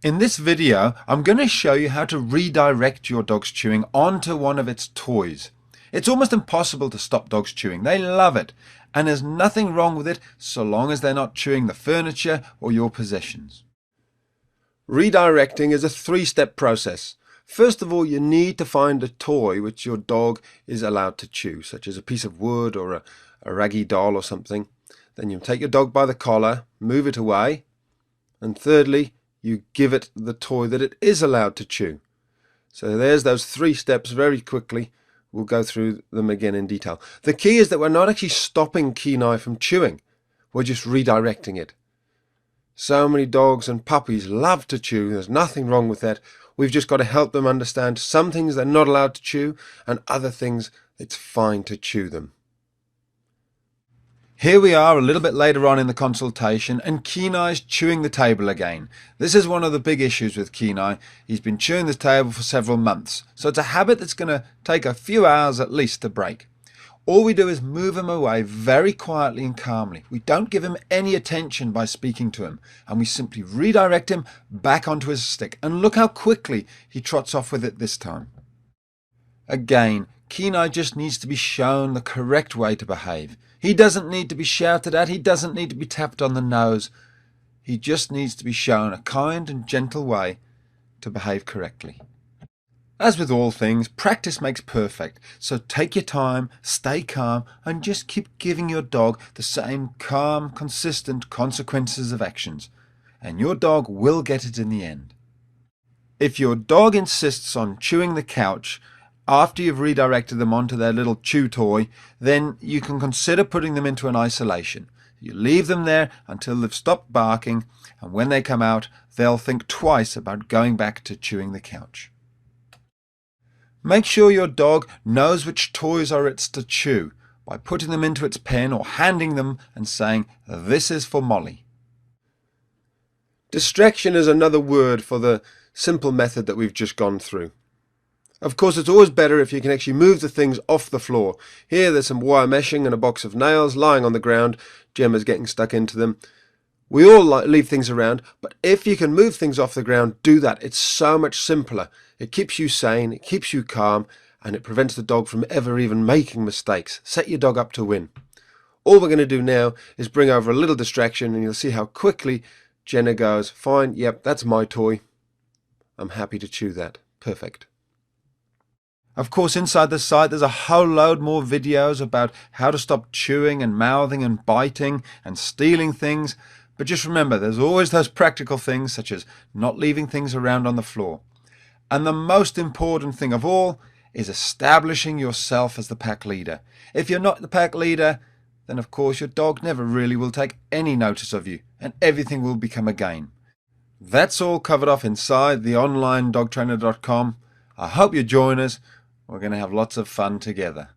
In this video, I'm going to show you how to redirect your dog's chewing onto one of its toys. It's almost impossible to stop dogs chewing. They love it, and there's nothing wrong with it so long as they're not chewing the furniture or your possessions. Redirecting is a three-step process. First of all, you need to find a toy which your dog is allowed to chew, such as a piece of wood or a raggy doll or something. Then you take your dog by the collar, move it away, and thirdly, you give it the toy that it is allowed to chew. So there's those three steps very quickly. We'll go through them again in detail. The key is that we're not actually stopping Kenai from chewing. We're just redirecting it. So many dogs and puppies love to chew. There's nothing wrong with that. We've just got to help them understand some things they're not allowed to chew and other things it's fine to chew them. Here we are a little bit later on in the consultation, and Kenai's chewing the table again. This is one of the big issues with Kenai. He's been chewing the table for several months, so it's a habit that's going to take a few hours at least to break. All we do is move him away very quietly and calmly. We don't give him any attention by speaking to him, and we simply redirect him back onto his stick. And look how quickly he trots off with it this time. Again, Kenai just needs to be shown the correct way to behave. He doesn't need to be shouted at. He doesn't need to be tapped on the nose. He just needs to be shown a kind and gentle way to behave correctly. As with all things, practice makes perfect. So take your time, stay calm, and just keep giving your dog the same calm, consistent consequences of actions. And your dog will get it in the end. If your dog insists on chewing the couch, after you've redirected them onto their little chew toy, then you can consider putting them into an isolation. You leave them there until they've stopped barking, and when they come out, they'll think twice about going back to chewing the couch. Make sure your dog knows which toys are its to chew by putting them into its pen or handing them and saying, "This is for Molly." Distraction is another word for the simple method that we've just gone through. Of course, it's always better if you can actually move the things off the floor. Here there's some wire meshing and a box of nails lying on the ground. Gemma's getting stuck into them. We all leave things around, but if you can move things off the ground, do that. It's so much simpler. It keeps you sane, it keeps you calm, and it prevents the dog from ever even making mistakes. Set your dog up to win. All we're going to do now is bring over a little distraction, and you'll see how quickly Jenna goes, "Fine, yep, that's my toy. I'm happy to chew that. Perfect." Of course, inside the site there's a whole load more videos about how to stop chewing and mouthing and biting and stealing things. But just remember, there's always those practical things such as not leaving things around on the floor. And the most important thing of all is establishing yourself as the pack leader. If you're not the pack leader, then of course your dog never really will take any notice of you, and everything will become a game. That's all covered off inside the online dogtrainer.com. I hope you join us. We're going to have lots of fun together.